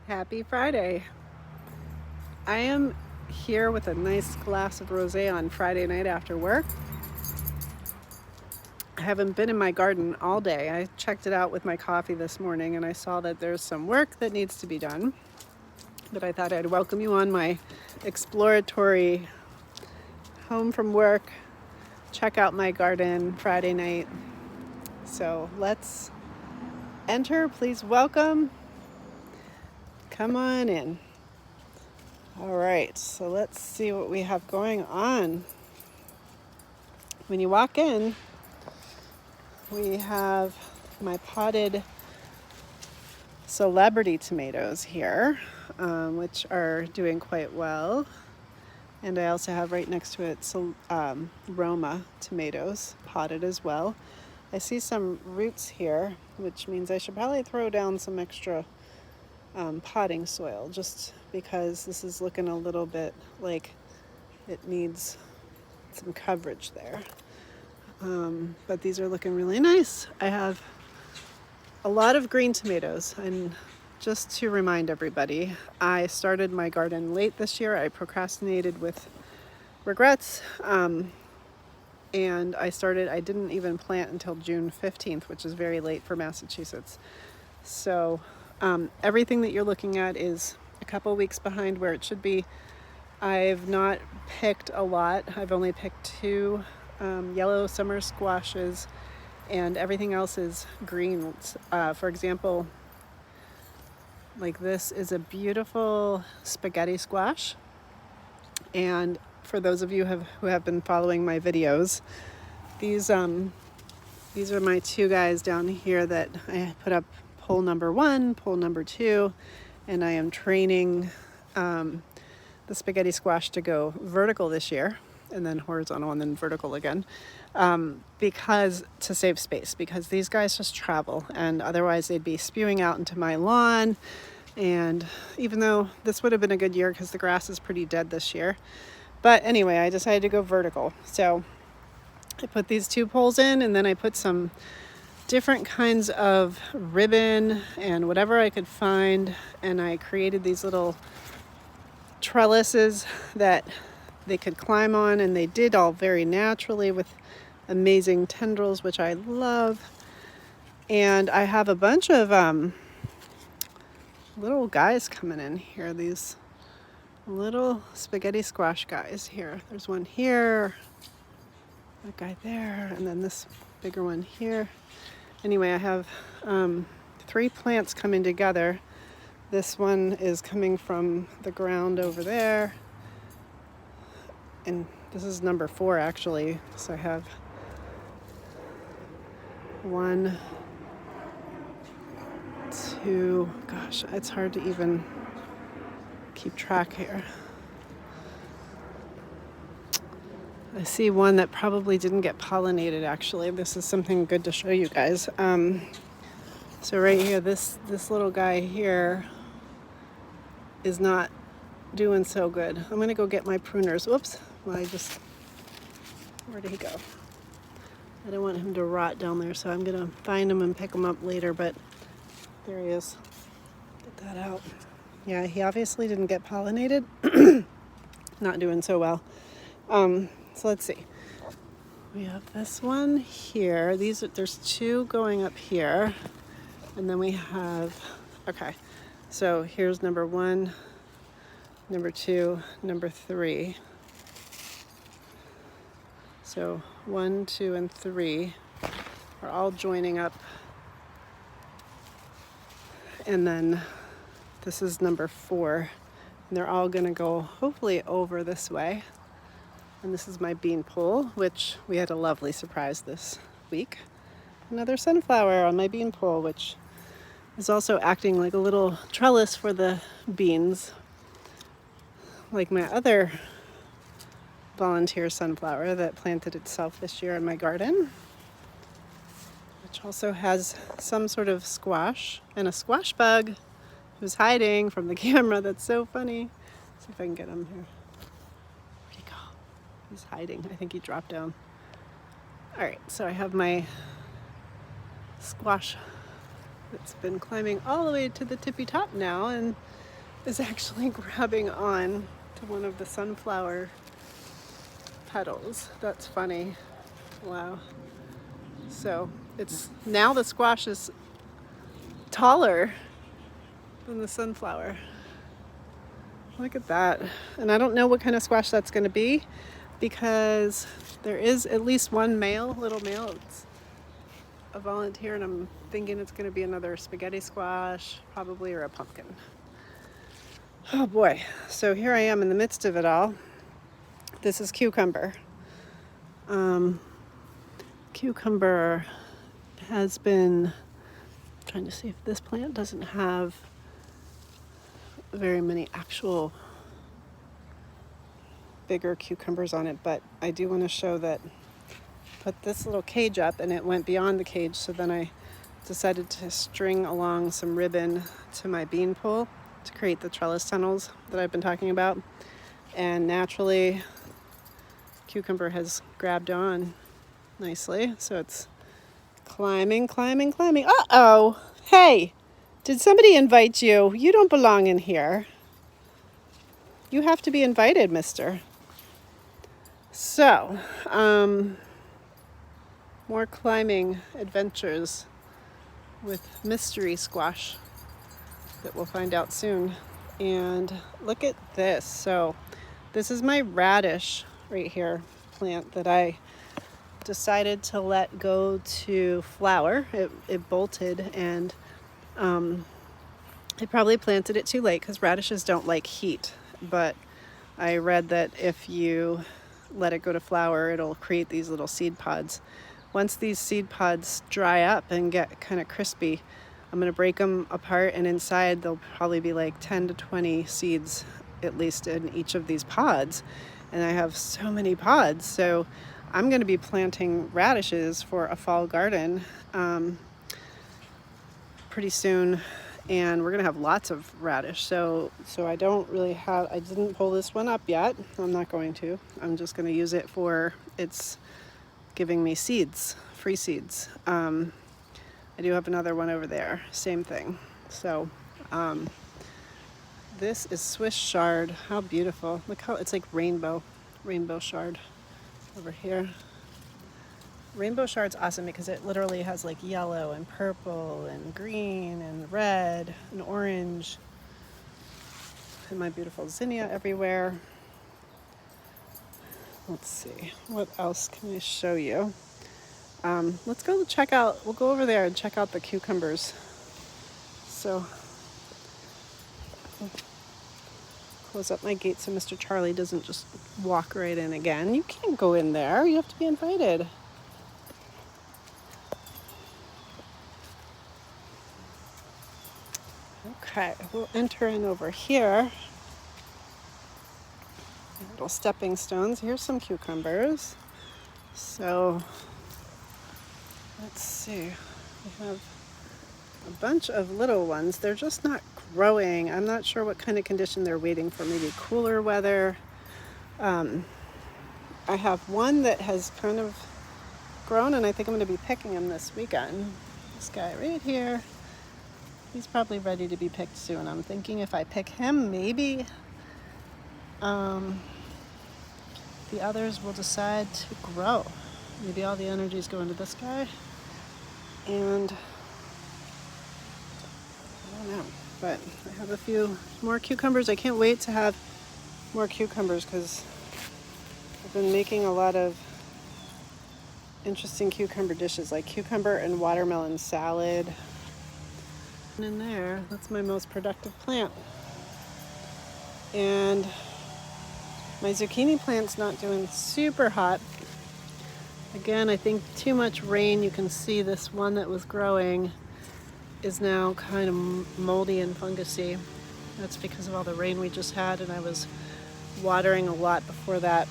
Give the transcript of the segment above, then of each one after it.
Happy Friday. I am here with a nice glass of rosé on Friday night after work. I haven't been in my garden all day. I checked it out with my coffee this morning and I saw that there's some work that needs to be done. But I thought I'd welcome you on my exploratory home from work, check out my garden Friday night. So let's enter. Please welcome. Come on in. All right, so let's see what we have going on. When you walk in, we have my potted celebrity tomatoes here, which are doing quite well. And I also have right next to it Roma tomatoes, potted as well. I see some roots here, which means I should probably throw down some extra potting soil, just because this is looking a little bit like it needs some coverage there. But these are looking really nice. I have a lot of green tomatoes, and just to remind everybody, I started my garden late this year. I procrastinated with regrets, and I didn't even plant until June 15th, which is very late for Massachusetts. So everything that you're looking at is a couple weeks behind where it should be. I've not picked a lot. I've only picked two yellow summer squashes, and everything else is green. For example, like this is a beautiful spaghetti squash. And for those of you who have been following my videos, these are my two guys down here that I put up pole number 1, pole number 2, and I am training the spaghetti squash to go vertical this year, and then horizontal and then vertical again, because to save space, because these guys just travel and otherwise they'd be spewing out into my lawn. And even though this would have been a good year because the grass is pretty dead this year, but anyway, I decided to go vertical. So I put these two poles in, and then I put some different kinds of ribbon and whatever I could find, and I created these little trellises that they could climb on, and they did all very naturally with amazing tendrils, which I love. And I have a bunch of little guys coming in here, these little spaghetti squash guys here. There's one here, that guy there, and then this bigger one here. Anyway, I have 3 plants coming together. This one is coming from the ground over there, and this is number 4 actually. So I have 1, 2, gosh, it's hard to even keep track here. I see one that probably didn't get pollinated actually. This is something good to show you guys. So right here, this little guy here is not doing so good. I'm gonna go get my pruners. Whoops, where did he go? I don't want him to rot down there, so I'm gonna find him and pick him up later, but there he is. Get that out. Yeah, he obviously didn't get pollinated. Not doing so well. So let's see. We have this one here. There's 2 going up here. And then we have, okay. So here's number 1, number 2, number 3. So 1, 2, and 3 are all joining up. And then this is number 4. And they're all gonna go hopefully over this way. And this is my bean pole, which we had a lovely surprise this week. Another sunflower on my bean pole, which is also acting like a little trellis for the beans, like my other volunteer sunflower that planted itself this year in my garden, which also has some sort of squash and a squash bug who's hiding from the camera. That's so funny. Let's see if I can get him here. Where'd he go? He's hiding. I think he dropped down. All right, so I have my squash It's been climbing all the way to the tippy top now and is actually grabbing on to one of the sunflower petals. That's funny. Wow. So it's now the squash is taller than the sunflower. Look at that. And I don't know what kind of squash that's going to be because there is at least one little male. It's a volunteer, and I'm thinking it's going to be another spaghetti squash, probably, or a pumpkin. Oh boy. So here I am in the midst of it all. This is cucumber. Cucumber has been trying to see if this plant doesn't have very many actual bigger cucumbers on it, but I do want to show that put this little cage up and it went beyond the cage, so then I decided to string along some ribbon to my bean pole to create the trellis tunnels that I've been talking about, and naturally cucumber has grabbed on nicely, so it's climbing. Uh-oh! Hey! Did somebody invite you? You don't belong in here. You have to be invited, mister. So, more climbing adventures with mystery squash that we'll find out soon. And look at this. So, this is my radish right here plant that I decided to let go to flower. It bolted, and I probably planted it too late because radishes don't like heat, but I read that if you let it go to flower, it'll create these little seed pods. Once these seed pods dry up and get kind of crispy, I'm going to break them apart, and inside there'll probably be like 10 to 20 seeds at least in each of these pods. And I have so many pods, so I'm going to be planting radishes for a fall garden pretty soon, and we're going to have lots of radish. So I didn't pull this one up yet. I'm not going to. I'm just going to use it for it's giving me seeds, free seeds. I do have another one over there, same thing. So this is Swiss chard. How beautiful. Look how it's like rainbow chard over here. Rainbow chard's awesome because it literally has like yellow and purple and green and red and orange. And my beautiful zinnia everywhere. Let's see, what else can I show you? Let's go check out, we'll go over there and check out the cucumbers. So, close up my gate so Mr. Charlie doesn't just walk right in again. You can't go in there, you have to be invited. Okay, we'll enter in over here. Little stepping stones. Here's some cucumbers. So, let's see. We have a bunch of little ones. They're just not growing. I'm not sure what kind of condition they're waiting for. Maybe cooler weather. I have one that has kind of grown, and I think I'm going to be picking him this weekend. This guy right here. He's probably ready to be picked soon. I'm thinking if I pick him, maybe the others will decide to grow. Maybe all the energy is going to this guy. And I don't know, but I have a few more cucumbers. I can't wait to have more cucumbers because I've been making a lot of interesting cucumber dishes, like cucumber and watermelon salad. In there, that's my most productive plant. And my zucchini plant's not doing super hot. Again, I think too much rain. You can see this one that was growing is now kind of moldy and fungusy. That's because of all the rain we just had, and I was watering a lot before that.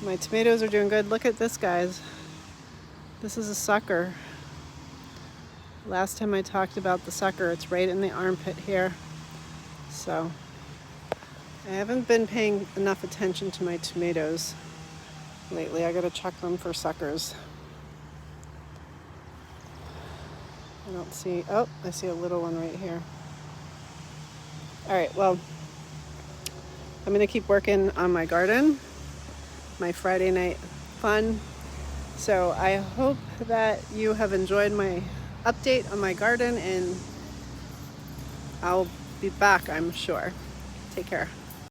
My tomatoes are doing good. Look at this, guys. This is a sucker. Last time I talked about the sucker, it's right in the armpit here. So I haven't been paying enough attention to my tomatoes lately. I gotta check them for suckers. I don't see, oh, I see a little one right here. All right, well, I'm gonna keep working on my garden, my Friday night fun. So I hope that you have enjoyed my update on my garden, and I'll be back, I'm sure. Take care.